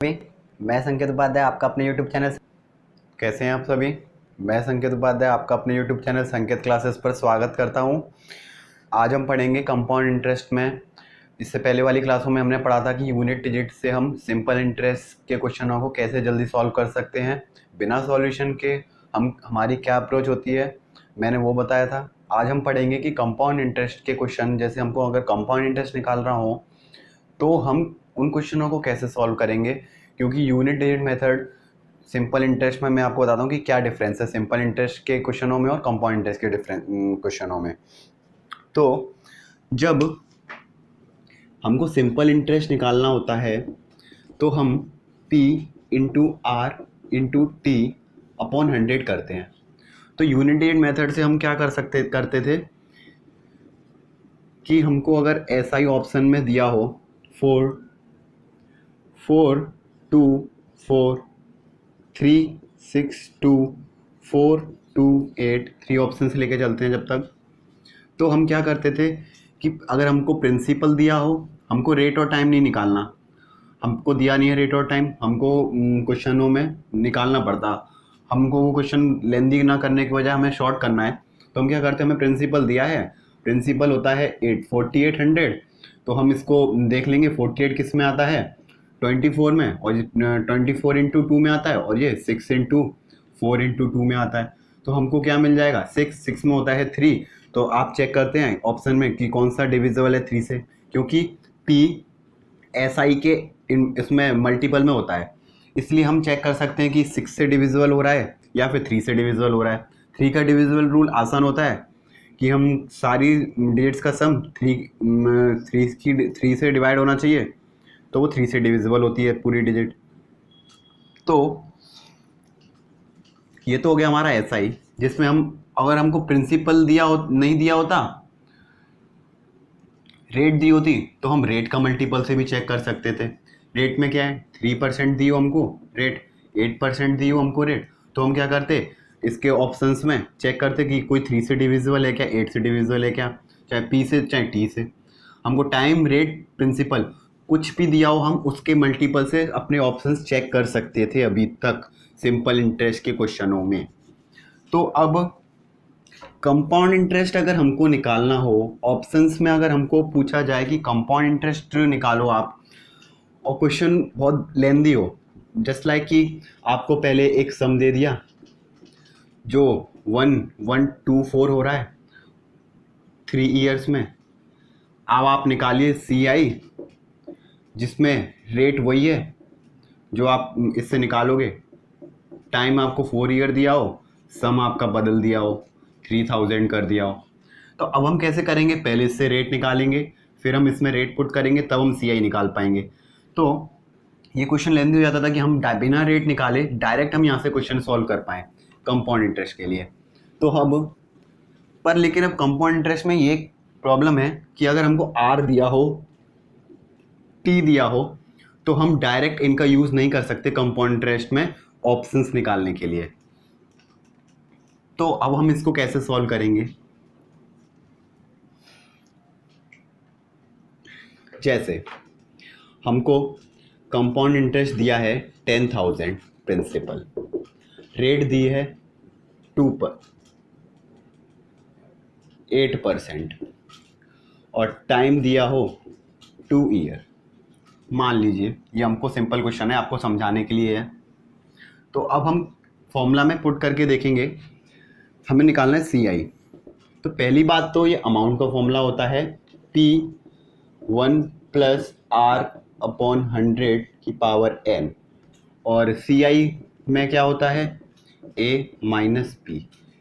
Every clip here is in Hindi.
सभी, मैं संकेत उपाध्याय आपका अपने YouTube चैनल। कैसे हैं आप सभी? मैं संकेत उपाध्याय आपका अपने YouTube चैनल संकेत क्लासेस पर स्वागत करता हूं। आज हम पढ़ेंगे कंपाउंड इंटरेस्ट में। इससे पहले वाली क्लासों में हमने पढ़ा था कि यूनिट डिजिट से हम सिंपल इंटरेस्ट के क्वेश्चनों को कैसे जल्दी सॉल्व कर सकते हैं बिना सॉल्यूशन के। हमारी क्या अप्रोच होती है, मैंने वो बताया था। आज हम पढ़ेंगे कि कंपाउंड इंटरेस्ट के क्वेश्चन, जैसे हमको अगर कंपाउंड इंटरेस्ट निकाल रहा हो तो हम उन क्वेश्चनों को कैसे सॉल्व करेंगे, क्योंकि unit digit method simple interest में मैं आपको बताता हूँ कि क्या डिफरेंस है सिंपल इंटरेस्ट के क्वेश्चनों में और कंपाउंड इंटरेस्ट के डिफरेंस क्वेश्चनों में। तो जब हमको सिंपल इंटरेस्ट निकालना होता है तो हम P into R into T upon 100 करते हैं। तो यूनिट डिजिट मेथड से हम क्या करते थे कि हमको अगर SI ऑप्शन में दिया हो 4 4 2 4 3 6 2 4 2 8 3 ऑप्शन से लेके चलते हैं जब तक। तो हम क्या करते थे कि अगर हमको प्रिंसिपल दिया हो, हमको रेट और टाइम नहीं निकालना, हमको दिया नहीं है रेट और टाइम, हमको क्वेश्चनों में निकालना पड़ता। हमको वो क्वेश्चन लेंदी ना करने की बजाय हमें शॉर्ट करना है, तो हम क्या करते हैं, हमें प्रिंसिपल दिया है, प्रिंसिपल होता है 4800। तो हम इसको देख लेंगे 48 किस में आता है, 24 में, और 24 इंटू 2 में आता है, और ये 6 इंटू 4 इंटू 2 में आता है। तो हमको क्या मिल जाएगा, 6 में होता है 3। तो आप चेक करते हैं ऑप्शन में कि कौन सा डिविजिबल है 3 से, क्योंकि P SI के इसमें मल्टीपल में होता है, इसलिए हम चेक कर सकते हैं कि 6 से डिविजिबल हो रहा है या फिर 3 से डिविजिबल हो रहा है। 3 का डिविजिबल रूल आसान होता है कि हम सारी डिजिट्स का सम 3 से डिवाइड होना चाहिए, तो वो 3 से डिविजिबल होती है पूरी डिजिट। तो ये तो हो गया हमारा SI, जिसमें हम अगर हमको प्रिंसिपल नहीं दिया होता, रेट दी होती, तो हम रेट का मल्टीपल से भी चेक कर सकते थे। रेट में क्या है, 3% दी हो हमको रेट, 8% दी हो हमको रेट, तो हम क्या करते, इसके ऑप्शंस में चेक करते कि कोई 3 से डिविजिबल है क्या, 8 से डिविजिबल है क्या, चाहे P से चाहे T से। हमको टाइम, रेट, प्रिंसिपल कुछ भी दिया हो, हम उसके मल्टीपल से अपने ऑप्शंस चेक कर सकते थे अभी तक सिंपल इंटरेस्ट के क्वेश्चनों में। तो अब कंपाउंड इंटरेस्ट अगर हमको निकालना हो, ऑप्शंस में अगर हमको पूछा जाए कि कंपाउंड इंटरेस्ट निकालो आप, और क्वेश्चन बहुत लेंदी हो, जस्ट लाइक कि आपको पहले एक सम दे दिया जो 1124 हो रहा है 3 ईयर्स में। अब आप निकालिए CI, जिसमें रेट वही है जो आप इससे निकालोगे, टाइम आपको 4 ईयर दिया हो, सम आपका बदल दिया हो 3000 कर दिया हो। तो अब हम कैसे करेंगे, पहले इससे रेट निकालेंगे, फिर हम इसमें रेट पुट करेंगे, तब हम CI निकाल पाएंगे। तो ये क्वेश्चन लेंदी हो जाता था कि हम बिना रेट निकाले डायरेक्ट हम यहाँ से क्वेश्चन सॉल्व कर पाएँ कंपाउंड इंटरेस्ट के लिए। तो अब पर लेकिन अब कंपाउंड इंटरेस्ट में ये प्रॉब्लम है कि अगर हमको R दिया हो, T दिया हो, तो हम डायरेक्ट इनका यूज़ नहीं कर सकते कंपाउंड इंटरेस्ट में ऑप्शंस निकालने के लिए। तो अब हम इसको कैसे सॉल्व करेंगे, जैसे हमको कंपाउंड इंटरेस्ट दिया है 10,000 प्रिंसिपल, रेट दी है 8%, और टाइम दिया हो 2 ईयर। मान लीजिए ये हमको सिंपल क्वेश्चन है, आपको समझाने के लिए है। तो अब हम फॉर्मूला में पुट करके देखेंगे, हमें निकालना है CI। तो पहली बात तो ये अमाउंट का फॉर्मूला होता है P1 प्लस R अपॉन 100 की पावर n, और CI में क्या होता है A माइनस P,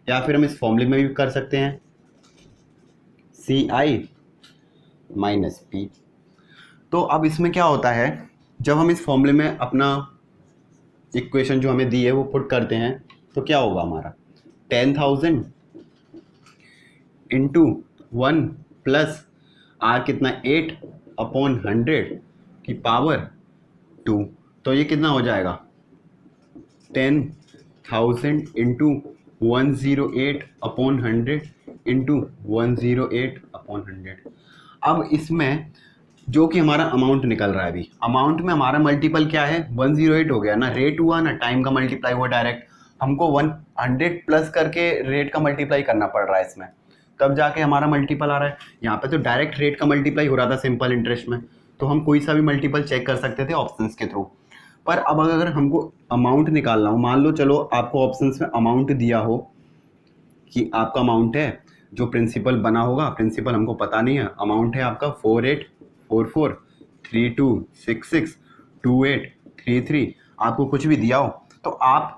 या फिर हम इस फॉर्मूले में भी कर सकते हैं CI माइनस P। तो अब इसमें क्या होता है, जब हम इस फॉर्मूले में अपना इक्वेशन जो हमें दी है वो पुट करते हैं, तो क्या होगा हमारा 10,000 इंटू 1 प्लस R कितना 8 अपॉन 100 की पावर 2। तो ये कितना हो जाएगा 10,000 इंटू 108 अपॉन 100 इंटू 108 अपॉन 100। अब इसमें जो कि हमारा अमाउंट निकल रहा है अभी। अमाउंट में हमारा मल्टीपल क्या है, 108 हो गया ना, रेट हुआ ना, टाइम का मल्टीप्लाई हुआ डायरेक्ट। हमको 100 प्लस करके रेट का मल्टीप्लाई करना पड़ रहा है इसमें, तब जाके हमारा मल्टीपल आ रहा है। यहाँ पे तो डायरेक्ट रेट का मल्टीप्लाई हो रहा था सिंपल इंटरेस्ट में, तो हम कोई सा भी मल्टीपल चेक कर सकते थे ऑप्शंस के थ्रू। पर अब अगर हमको अमाउंट निकालना हो, मान लो चलो आपको ऑप्शंस में अमाउंट दिया हो कि आपका अमाउंट है, जो प्रिंसिपल बना होगा, प्रिंसिपल हमको पता नहीं है, अमाउंट है आपका 484432662833, आपको कुछ भी दिया हो तो आप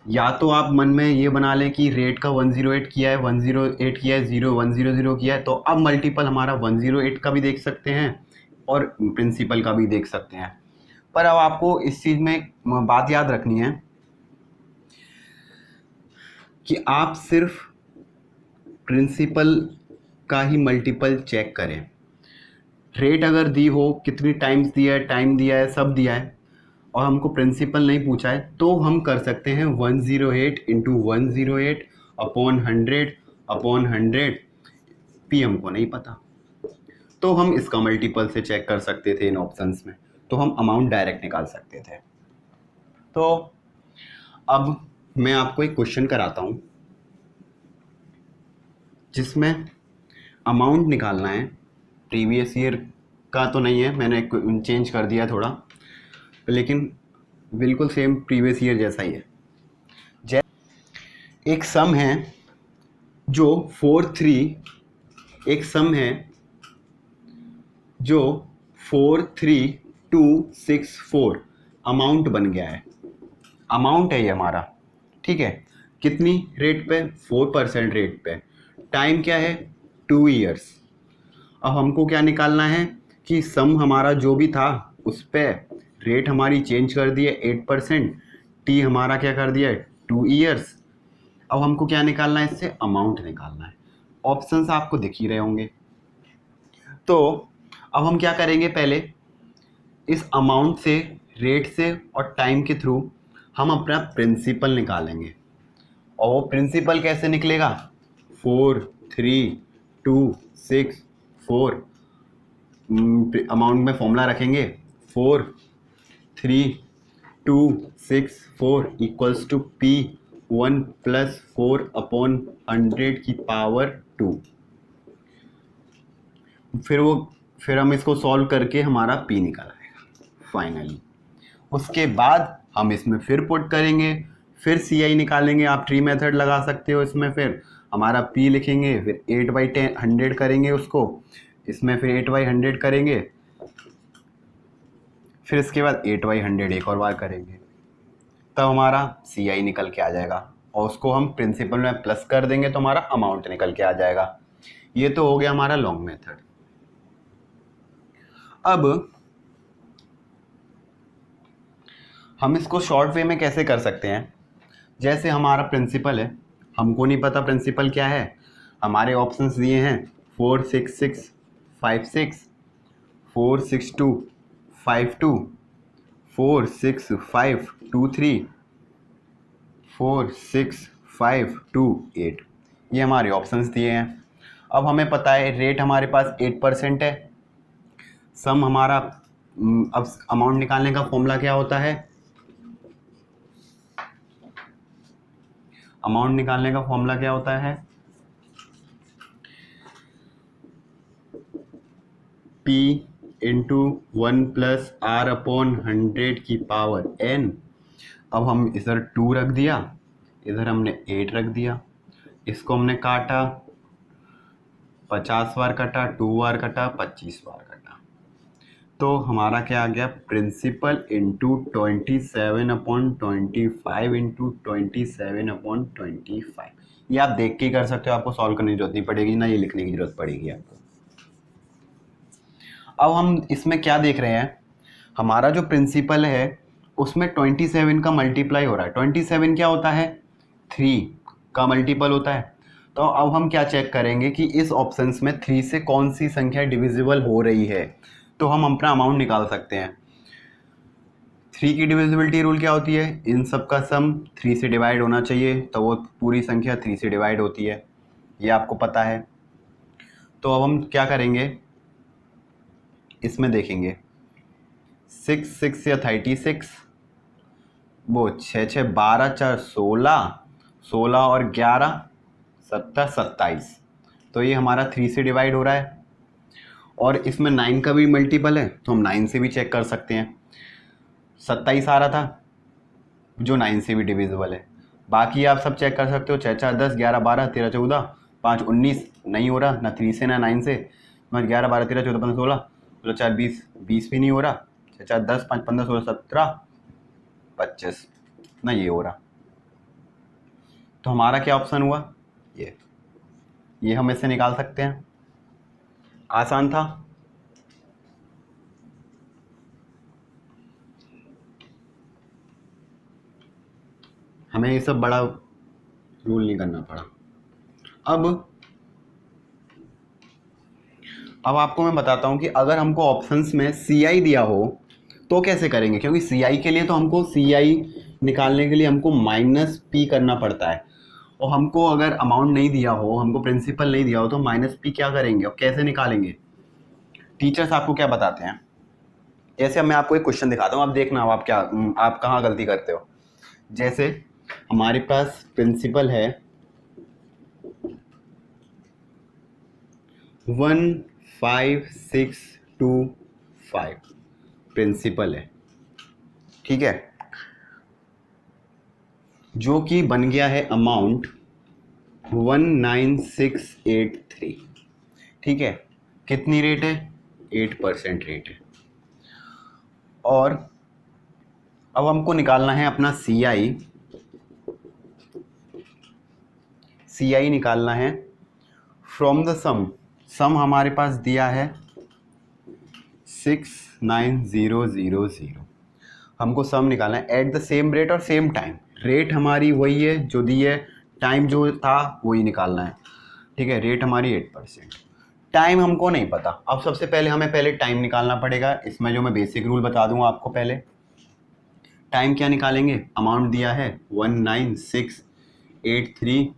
या तो आप मन में ये बना लें कि रेट का 108 किया है, 108 किया है, 100 किया है, तो अब मल्टीपल हमारा 108 का भी देख सकते हैं और प्रिंसिपल का भी देख सकते हैं। पर अब आपको इस चीज़ में बात याद रखनी है कि आप सिर्फ प्रिंसिपल का ही मल्टीपल चेक करें। रेट अगर दी हो, कितनी टाइम्स दिया है, टाइम दिया है, सब दिया है, और हमको प्रिंसिपल नहीं पूछा है, तो हम कर सकते हैं 108 इंटू 108 अपॉन 100 पी हमको नहीं पता, तो हम इसका मल्टीपल से चेक कर सकते थे इन ऑप्शंस में, तो हम अमाउंट डायरेक्ट निकाल सकते थे। तो अब मैं आपको एक क्वेश्चन कराता हूँ जिसमें अमाउंट निकालना है। प्रीवियस ईयर का तो नहीं है, मैंने चेंज कर दिया थोड़ा, लेकिन बिल्कुल सेम प्रीवियस ईयर जैसा ही है। एक सम है जो 43264 अमाउंट बन गया है। अमाउंट है ये हमारा, ठीक है, कितनी रेट पे, 4% रेट पे, टाइम क्या है 2 ईयर्स। अब हमको क्या निकालना है कि सम हमारा जो भी था उस पर रेट हमारी चेंज कर दी है 8%, टी हमारा क्या कर दिया है 2 ईयर्स। अब हमको क्या निकालना है, इससे अमाउंट निकालना है। ऑप्शंस आपको दिख ही रहे होंगे। तो अब हम क्या करेंगे, पहले इस अमाउंट से, रेट से और टाइम के थ्रू हम अपना प्रिंसिपल निकालेंगे। और वो प्रिंसिपल कैसे निकलेगा, 4326 अमाउंट में फॉर्मूला रखेंगे, 43264 इक्वल्स टू पी 1 + 4 अपॉन 100⁻²। फिर हम इसको सॉल्व करके हमारा पी निकल आएगा फाइनली। उसके बाद हम इसमें फिर पुट करेंगे, फिर सी आई निकालेंगे। आप ट्री मेथड लगा सकते हो इसमें, फिर हमारा पी लिखेंगे, फिर 8/100 करेंगे उसको, इसमें फिर 8/100 करेंगे, फिर इसके बाद 8/100 एक और बार करेंगे, तब हमारा सी आई निकल के आ जाएगा। और उसको हम प्रिंसिपल में प्लस कर देंगे तो हमारा अमाउंट निकल के आ जाएगा। ये तो हो गया हमारा लॉन्ग मेथड। अब हम इसको शॉर्ट वे में कैसे कर सकते हैं, जैसे हमारा प्रिंसिपल है, हमको नहीं पता प्रिंसिपल क्या है, हमारे ऑप्शंस दिए हैं 46656, 46252, 46523, 46528, ये हमारे ऑप्शंस दिए हैं। अब हमें पता है रेट हमारे पास 8% है, सम हमारा, अब अमाउंट निकालने का फॉर्मूला क्या होता है, अमाउंट निकालने का फॉर्मूला क्या होता है, P इंटू 1 + R/100⁻n। अब हम इधर 2 रख दिया, इधर हमने 8 रख दिया, इसको हमने काटा, 50 बार कटा, 2 बार कटा, 25 बार कटा, तो हमारा क्या आ गया, प्रिंसिपल इंटू 27/25 इंटू 27/25। ये आप देख के ही कर सकते हो, आपको सॉल्व करने की जरूरत नहीं पड़ेगी, ना ये लिखने की जरूरत पड़ेगी आपको। अब हम इसमें क्या देख रहे हैं, हमारा जो प्रिंसिपल है उसमें 27 का मल्टीप्लाई हो रहा है। 27 क्या होता है, 3 का मल्टीपल होता है। तो अब हम क्या चेक करेंगे कि इस ऑप्शंस में 3 से कौन सी संख्या डिविजिबल हो रही है, तो हम अपना अमाउंट निकाल सकते हैं। 3 की डिविजिबिलिटी रूल क्या होती है, इन सब का सम 3 से डिवाइड होना चाहिए, तो वो पूरी संख्या 3 से डिवाइड होती है, ये आपको पता है। तो अब हम क्या करेंगे, इसमें देखेंगे 6 6 या 36, वो 6 6 12 4 16, 16 और 11 17 27, तो ये हमारा 3 से डिवाइड हो रहा है। और इसमें 9 का भी मल्टीपल है तो हम 9 से भी चेक कर सकते हैं। 27 आ रहा था जो 9 से भी डिविजिबल है। बाकी आप सब चेक कर सकते हो, 6 4 10 11 12 13 14 5 19 नहीं हो रहा, ना 3 से ना 9 से। 11 12 13 14 15 16 4 20 20 भी नहीं हो रहा। 6 4 10 5 15 16 17 25 ना ये हो रहा। तो हमारा क्या ऑप्शन हुआ? ये हम इससे निकाल सकते हैं। आसान था। हमें ये सब बड़ा रूल नहीं करना पड़ा। अब आपको मैं बताता हूँ कि अगर हमको ऑप्शंस में CI दिया हो तो कैसे करेंगे, क्योंकि CI के लिए तो हमको CI निकालने के लिए हमको -P करना पड़ता है, और हमको अगर अमाउंट नहीं दिया हो, हमको प्रिंसिपल नहीं दिया हो, तो -P क्या करेंगे और कैसे निकालेंगे? टीचर्स आपको क्या बताते हैं? जैसे मैं आपको एक क्वेश्चन दिखाता हूँ, आप देखना आप कहाँ गलती करते हो। जैसे हमारे पास प्रिंसिपल है 15625, प्रिंसिपल है, ठीक है, जो कि बन गया है अमाउंट 19683, ठीक है। कितनी रेट है? 8% रेट है। और अब हमको निकालना है अपना CI निकालना है फ्रॉम द सम हमारे पास दिया है 69000। हमको सम निकालना है एट द सेम रेट और सेम टाइम। रेट हमारी वही है जो दी है, टाइम जो था वही निकालना है, ठीक है। रेट हमारी 8%, टाइम हमको नहीं पता। अब सबसे पहले हमें टाइम निकालना पड़ेगा। इसमें जो मैं बेसिक रूल बता दूंगा आपको, पहले टाइम क्या निकालेंगे? अमाउंट दिया है 19683,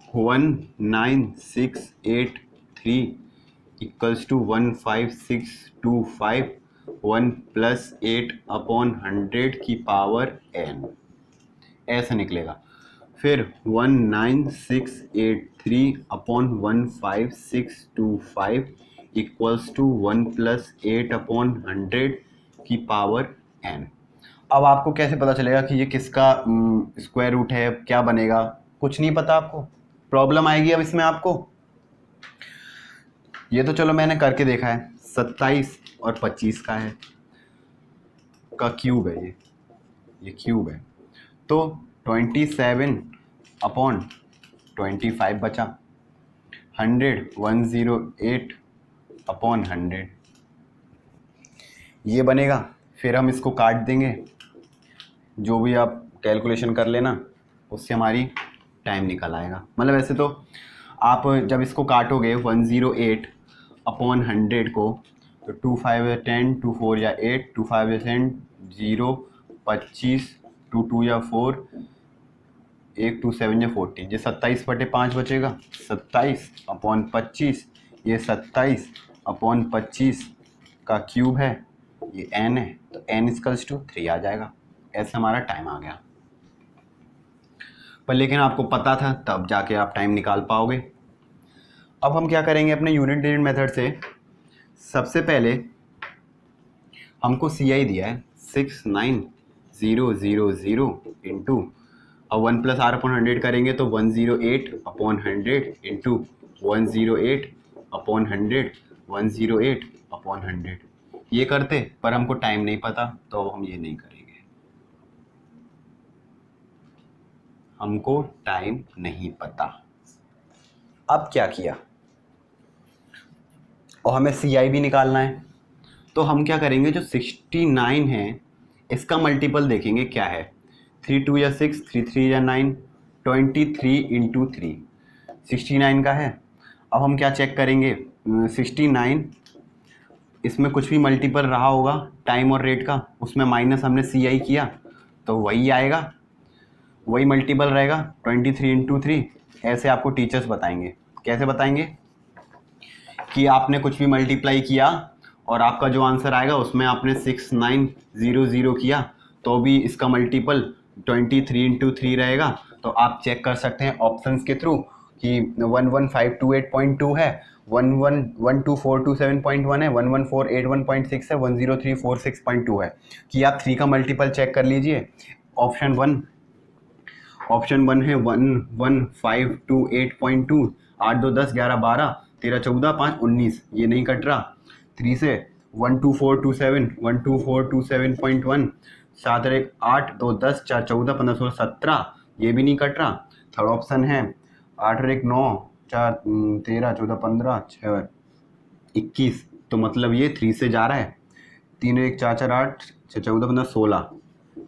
19683 इक्वल्स टू 15625, 1 + 8/100 की पावर n, ऐसा निकलेगा। फिर 19683/15625 इक्वल्स टू 1 + 8/100 की पावर n। अब आपको कैसे पता चलेगा कि ये किसका स्क्वायर रूट है, क्या बनेगा? कुछ नहीं पता आपको, प्रॉब्लम आएगी अब इसमें आपको। ये तो चलो मैंने करके देखा है, 27 और 25 का है, का क्यूब है ये क्यूब है, तो 27/25 बचा, 108/100 ये बनेगा। फिर हम इसको काट देंगे, जो भी आप कैलकुलेशन कर लेना, उससे हमारी टाइम निकल आएगा। मतलब ऐसे तो आप जब इसको काटोगे 108/100 को, तो 2 5 या 10, 2 4 या 8, 2 5 या 10, 0 25, 2 2 या 4, 1 2 7 या 14, ये 27/5 बचेगा। 27/25, ये 27/25 का क्यूब है, ये n है, तो n = 3 आ जाएगा। ऐसे हमारा टाइम आ गया। पर लेकिन आपको पता था तब जाके आप टाइम निकाल पाओगे। अब हम क्या करेंगे अपने यूनिट डिजिट मेथड से? सबसे पहले हमको CI दिया है 69000 इंटू, अब 1 + r/100 करेंगे तो 108/100 इंटू 108/100, 108/100 ये करते, पर हमको टाइम नहीं पता तो हम ये नहीं करेंगे। हमको टाइम नहीं पता। अब क्या किया, और हमें CI भी निकालना है, तो हम क्या करेंगे? जो 69 है इसका मल्टीपल देखेंगे क्या है। 3 2 या 6, 3 3 या 9, 23 इंटू 3 69 का है। अब हम क्या चेक करेंगे? 69 इसमें कुछ भी मल्टीपल रहा होगा टाइम और रेट का, उसमें माइनस हमने CI किया तो वही आएगा, वही मल्टीपल रहेगा 23 इंटू 3। ऐसे आपको टीचर्स बताएंगे। कैसे बताएंगे कि आपने कुछ भी मल्टीप्लाई किया और आपका जो आंसर आएगा उसमें आपने 6900 किया तो भी इसका मल्टीपल 23 इंटू 3 रहेगा। तो आप चेक कर सकते हैं ऑप्शंस के थ्रू कि 11528.2 है, 1124271 है, 11481.6 है, 10346.2 है कि आप 3 का मल्टीपल चेक कर लीजिए। ऑप्शन वन है 11528.2, 8 2 10 11 12 13 14 5 19, ये नहीं कट रहा। 3 से 12427 7 और 1 8 2 10 4 14 15 16 17, ये भी नहीं कट रहा। थर्ड ऑप्शन है 8 और 1 9 4 13 14 15 6 21, तो मतलब ये 3 से जा रहा है। 3 और 1 4 4 8 6 14 15 16,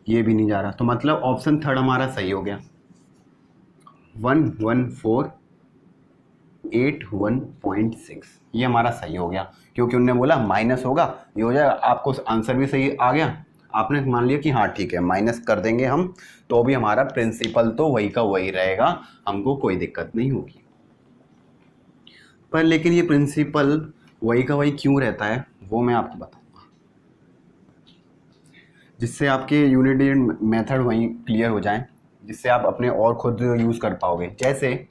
ये भी नहीं जा रहा। तो मतलब ऑप्शन थर्ड हमारा सही हो गया, 11481.6, ये हमारा सही हो गया क्योंकि उन्होंने बोला माइनस होगा, ये हो जाएगा। आपको आंसर भी सही आ गया, आपने मान लिया कि हाँ ठीक है माइनस कर देंगे हम, तो भी हमारा प्रिंसिपल तो वही का वही रहेगा, हमको कोई दिक्कत नहीं होगी। पर लेकिन ये प्रिंसिपल वही का वही क्यों रहता है वो मैं आपको बताऊंगा, जिससे आपके यूनिट डिजिट मेथड वहीं क्लियर हो जाए, जिससे आप अपने और खुद यूज़ कर पाओगे। जैसे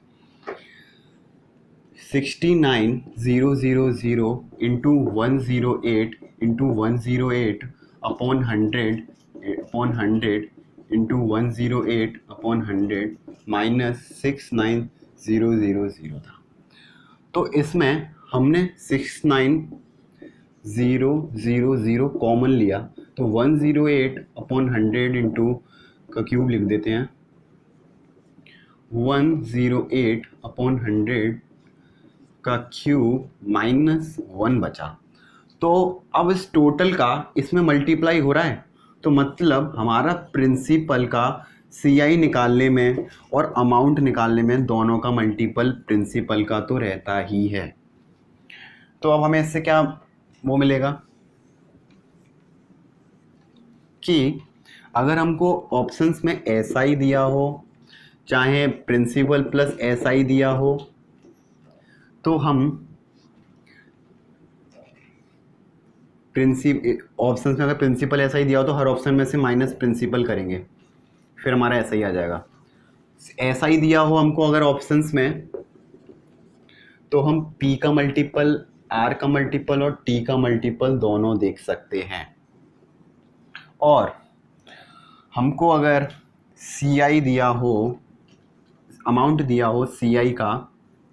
69000 into 108 into 108 upon 100 into 108 upon 100 minus 69000 था। तो इसमें हमने 69000 कॉमन लिया, तो 108 अपॉन 100 इंटू का क्यूब लिख देते हैं, 108 अपॉन 100 का क्यूब माइनस 1 बचा। तो अब इस टोटल का इसमें मल्टीप्लाई हो रहा है, तो मतलब हमारा प्रिंसिपल का CI निकालने में और अमाउंट निकालने में दोनों का मल्टीपल प्रिंसिपल का तो रहता ही है। तो अब हमें इससे क्या वो मिलेगा कि अगर हमको ऑप्शंस में SI दिया हो चाहे प्रिंसिपल प्लस SI दिया हो, तो हम ऑप्शंस में अगर प्रिंसिपल SI दिया हो तो हर ऑप्शन में से माइनस प्रिंसिपल करेंगे, फिर हमारा SI आ जाएगा। SI दिया हो हमको अगर ऑप्शंस में, तो हम P का मल्टीपल, R का मल्टीपल और T का मल्टीपल दोनों देख सकते हैं। और हमको अगर CI दिया हो, अमाउंट दिया हो CI का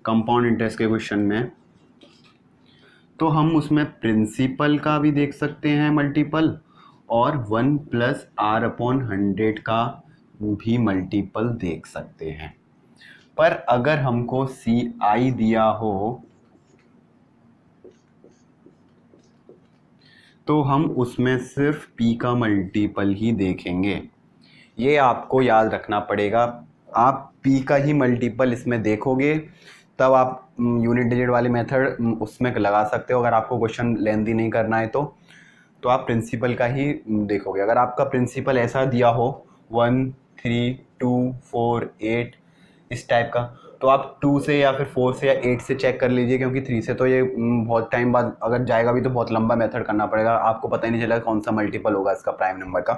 कंपाउंड इंटरेस्ट के क्वेश्चन में, तो हम उसमें प्रिंसिपल का भी देख सकते हैं मल्टीपल और 1 प्लस R अपॉन 100 का भी मल्टीपल देख सकते हैं। पर अगर हमको CI दिया हो तो हम उसमें सिर्फ P का मल्टीपल ही देखेंगे, ये आपको याद रखना पड़ेगा। आप P का ही मल्टीपल इसमें देखोगे तब आप यूनिट डिजिट वाले मेथड उसमें लगा सकते हो। अगर आपको क्वेश्चन लेंथी नहीं करना है तो आप प्रिंसिपल का ही देखोगे। अगर आपका प्रिंसिपल ऐसा दिया हो 1 3 2 4 8 इस टाइप का, तो आप 2 से या फिर 4 से या 8 से चेक कर लीजिए, क्योंकि 3 से तो ये बहुत टाइम बाद अगर जाएगा भी तो बहुत लंबा मेथड करना पड़ेगा, आपको पता ही नहीं चलेगा कौन सा मल्टीपल होगा इसका प्राइम नंबर का।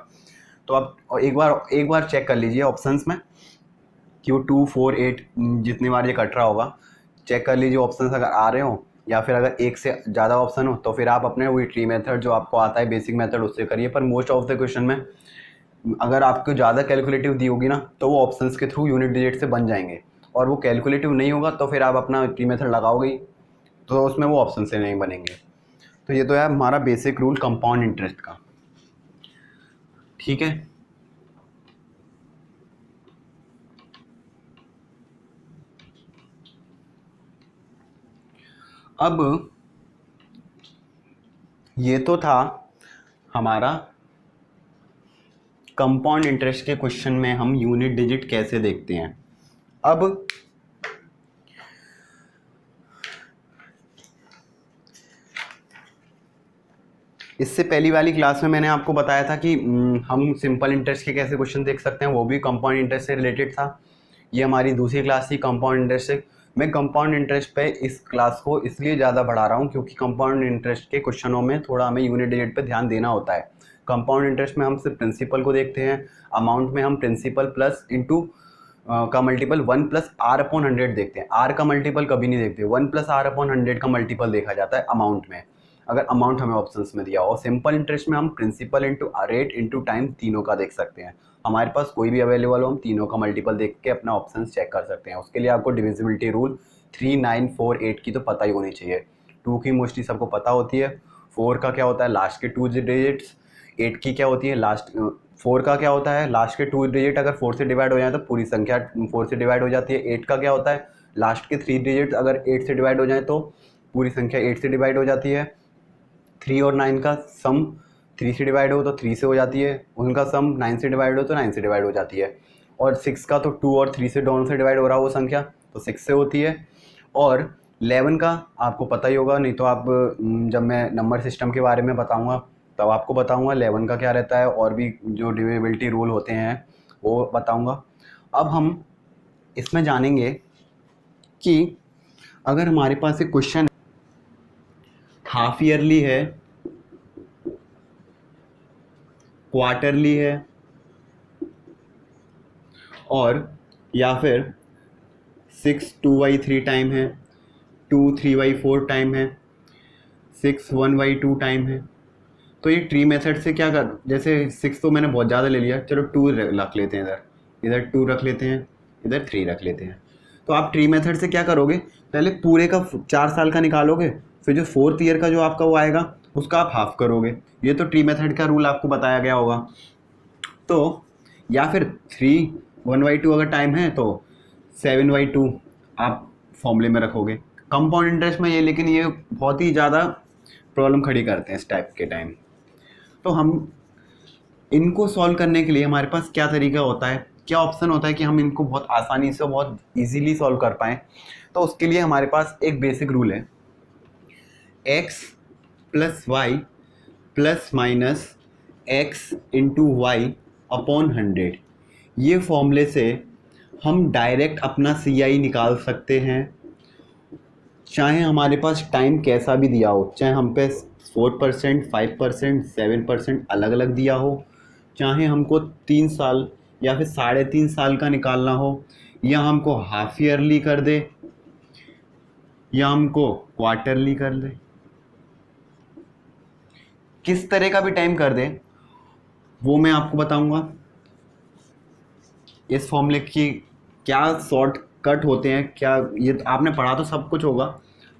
तो आप एक बार चेक कर लीजिए ऑप्शंस में कि वो 2 4 8 जितनी बार ये कट रहा होगा, चेक कर लीजिए ऑप्शंस अगर आ रहे हो, या फिर अगर एक से ज़्यादा ऑप्शन हो तो फिर आप अपने वही ट्री मेथड जो आपको आता है बेसिक मेथड उससे करिए। पर मोस्ट ऑफ द क्वेश्चन में अगर आपको ज़्यादा कैलकुलेटिव दी होगी ना तो वो ऑप्शंस के थ्रू यूनिट डिजिट से बन जाएंगे, और वो कैलकुलेटिव नहीं होगा तो फिर आप अपना ट्री मेथड लगाओगे ही तो उसमें वो ऑप्शन से नहीं बनेंगे। तो ये तो है हमारा बेसिक रूल कंपाउंड इंटरेस्ट का, ठीक है। अब ये तो था हमारा कंपाउंड इंटरेस्ट के क्वेश्चन में हम यूनिट डिजिट कैसे देखते हैं। अब इससे पहली वाली क्लास में मैंने आपको बताया था कि हम सिंपल इंटरेस्ट के कैसे क्वेश्चन देख सकते हैं, वो भी कंपाउंड इंटरेस्ट से रिलेटेड था। ये हमारी दूसरी क्लास थी कंपाउंड इंटरेस्ट से। मैं कंपाउंड इंटरेस्ट पे इस क्लास को इसलिए ज़्यादा बढ़ा रहा हूँ क्योंकि कंपाउंड इंटरेस्ट के क्वेश्चनों में थोड़ा हमें यूनिट डिजिट पे ध्यान देना होता है। कंपाउंड इंटरेस्ट में हम सिर्फ प्रिंसिपल को देखते हैं, अमाउंट में हम प्रिंसिपल प्लस इंटू का मल्टीपल 1+r/100 देखते हैं। r का मल्टीपल कभी नहीं देखते, 1+r/100 का मल्टीपल देखा जाता है अमाउंट में, अगर अमाउंट हमें ऑप्शंस में दिया हो। सिंपल इंटरेस्ट में हम principal into rate into time तीनों का देख सकते हैं। हमारे पास कोई भी अवेलेबल हो हम तीनों का मल्टीपल देख के अपना ऑप्शन चेक कर सकते हैं। उसके लिए आपको डिविजिबिलिटी रूल 3, 9, 4, 8 की तो पता ही होनी चाहिए। 2 की मोस्टली सबको पता होती है, 4 का क्या होता है लास्ट के 2 डिजिट्स, 8 की क्या होती है लास्ट 4 का क्या होता है लास्ट के 2 डिजिट अगर 4 से डिवाइड हो जाए तो पूरी संख्या 4 से डिवाइड हो जाती है। 8 का क्या होता है लास्ट के 3 डिजिट अगर 8 से डिवाइड हो जाए तो पूरी संख्या 8 से डिवाइड हो जाती है। 3 और 9 का सम 3 से डिवाइड हो तो 3 से हो जाती है, उनका सम 9 से डिवाइड हो तो 9 से डिवाइड हो जाती है। और 6 का तो 2 और 3 से दोनों से डिवाइड हो रहा हो वो संख्या तो 6 से होती है। और 11 का आपको पता ही होगा, नहीं तो आप जब मैं नंबर सिस्टम के बारे में बताऊंगा तब आपको बताऊंगा 11 का क्या रहता है, और भी जो डिविजिबिलिटी रूल होते हैं वो बताऊंगा। अब हम इसमें जानेंगे कि अगर हमारे पास एक क्वेश्चन हाफ ईयरली है, क्वार्टरली है, और या फिर 6 2/3 टाइम है, 2 3/4 टाइम है, 6 1/2 टाइम है, तो ये ट्री मेथड से क्या कर, जैसे 6 तो मैंने बहुत ज़्यादा ले लिया, चलो 2 रख लेते हैं, इधर 2 रख लेते हैं, इधर 3 रख लेते हैं। तो आप ट्री मेथड से क्या करोगे, पहले पूरे का 4 साल का निकालोगे, फिर जो 4th ईयर का जो आपका वो आएगा उसका आप हाफ करोगे। ये तो ट्री मेथड का रूल आपको बताया गया होगा। तो या फिर 3 1/2 अगर टाइम है तो 7/2 आप फॉर्मूले में रखोगे। कंपाउंड इंटरेस्ट में ये, लेकिन ये बहुत ही ज़्यादा प्रॉब्लम खड़ी करते हैं इस टाइप के टाइम। तो हम इनको सॉल्व करने के लिए हमारे पास क्या तरीका होता है, क्या ऑप्शन होता है कि हम इनको बहुत आसानी से बहुत इजीली सॉल्व कर पाएँ। तो उसके लिए हमारे पास एक बेसिक रूल है, x + y ± x × y/100। ये फॉर्मूले से हम डायरेक्ट अपना CI निकाल सकते हैं, चाहे हमारे पास टाइम कैसा भी दिया हो, चाहे हम पे 4%, 5%, 7% अलग अलग दिया हो, चाहे हमको 3 साल या फिर 3.5 साल का निकालना हो, या हमको हाफ ईयरली कर दे या हमको क्वार्टरली कर दे, किस तरह का भी टाइम कर दे वो मैं आपको बताऊंगा। इस फॉर्मूले की क्या शॉर्टकट होते हैं, क्या ये आपने पढ़ा तो सब कुछ होगा,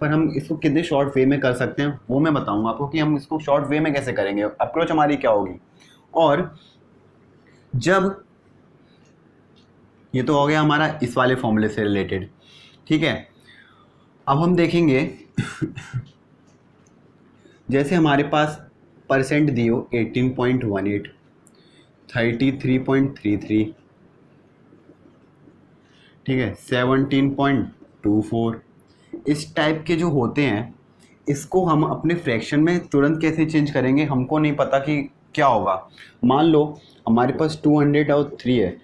पर हम इसको कितने शॉर्ट वे में कर सकते हैं वो मैं बताऊंगा आपको कि हम इसको शॉर्ट वे में कैसे करेंगे, अप्रोच हमारी क्या होगी। और जब ये तो हो गया हमारा इस वाले फॉर्मूले से रिलेटेड, ठीक है। अब हम देखेंगे जैसे हमारे पास परसेंट दिए हो 18.18, 33.33, ठीक है, 17.24, इस टाइप के जो होते हैं इसको हम अपने फ्रैक्शन में तुरंत कैसे चेंज करेंगे हमको नहीं पता कि क्या होगा। मान लो हमारे पास 200 और 3 है,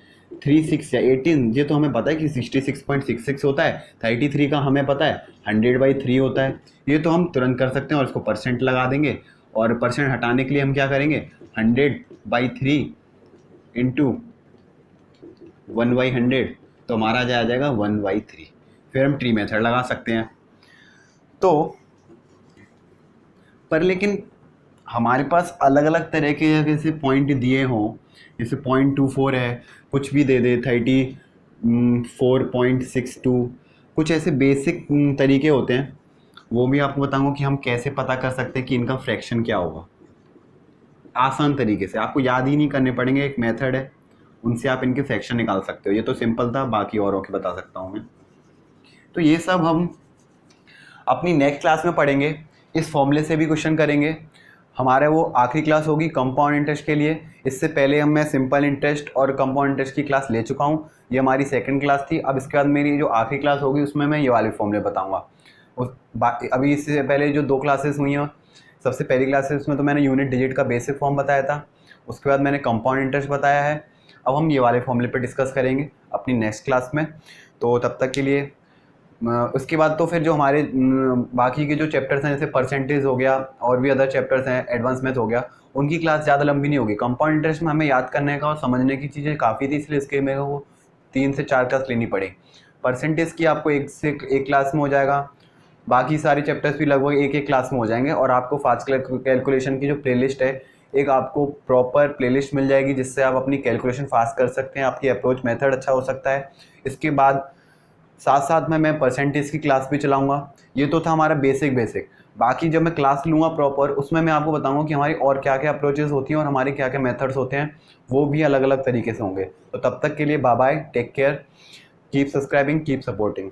3 6 या 18, ये तो हमें पता है कि 66.66 होता है। 33 का हमें पता है 100/3 होता है, ये तो हम तुरंत कर सकते हैं और इसको परसेंट लगा देंगे। और परसेंट हटाने के लिए हम क्या करेंगे, 100/3 इंटू 1/100, तो हमारा आ जाएगा 1/3। फिर हम ट्री मेथड लगा सकते हैं। तो पर लेकिन हमारे पास अलग अलग तरह के जैसे पॉइंट दिए हों, जैसे 0.24 है, कुछ भी दे दे 34.62, कुछ ऐसे बेसिक तरीके होते हैं, वो भी आपको बताऊंगा कि हम कैसे पता कर सकते हैं कि इनका फ्रैक्शन क्या होगा। आसान तरीके से आपको याद ही नहीं करने पड़ेंगे, एक मेथड है उनसे आप इनके फ्रैक्शन निकाल सकते हो। ये तो सिंपल था, बाकी औरों के बता सकता हूँ मैं। तो ये सब हम अपनी नेक्स्ट क्लास में पढ़ेंगे, इस फॉर्मूले से भी क्वेश्चन करेंगे। हमारे वो आखिरी क्लास होगी कंपाउंड इंटरेस्ट के लिए। इससे पहले मैं सिंपल इंटरेस्ट और कंपाउंड इंटरेस्ट की क्लास ले चुका हूँ, ये हमारी सेकंड क्लास थी। अब इसके बाद मेरी जो आखिरी क्लास होगी उसमें मैं ये वाले फॉर्मूले बताऊँगा। अभी इससे पहले जो 2 क्लासेस हुई हैं, सबसे पहली क्लासेस में तो मैंने यूनिट डिजिट का बेसिक फॉर्म बताया था, उसके बाद मैंने कंपाउंड इंटरेस्ट बताया है। अब हम ये वाले फॉर्मूले पर डिस्कस करेंगे अपनी नेक्स्ट क्लास में। तो तब तक के लिए उसके बाद तो फिर जो हमारे बाकी के जो चैप्टर्स हैं जैसे परसेंटेज हो गया और भी अदर चैप्टर्स हैं, एडवांस मैथ हो गया, उनकी क्लास ज़्यादा लंबी नहीं होगी। कंपाउंड इंटरेस्ट में हमें याद करने का और समझने की चीज़ें काफ़ी थी, इसलिए इसके मेरे को 3 से 4 क्लास लेनी पड़ी। परसेंटेज की आपको एक क्लास में हो जाएगा, बाकी सारे चैप्टर्स भी लगभग एक क्लास में हो जाएंगे। और आपको फास्ट कैलकुलेशन की जो प्लेलिस्ट है, एक आपको प्रॉपर प्लेलिस्ट मिल जाएगी जिससे आप अपनी कैलकुलेशन फास्ट कर सकते हैं, आपकी अप्रोच मेथड अच्छा हो सकता है। इसके बाद साथ साथ में मैं परसेंटेज की क्लास भी चलाऊंगा। ये तो था हमारा बेसिक। बाकी जब मैं क्लास लूँगा प्रॉपर, उसमें मैं आपको बताऊंगा कि हमारी और क्या क्या अप्रोचेस होती हैं और हमारे क्या क्या मेथड्स होते हैं, वो भी अलग अलग तरीके से होंगे। तो तब तक के लिए bye bye, take care, keep subscribing, keep supporting.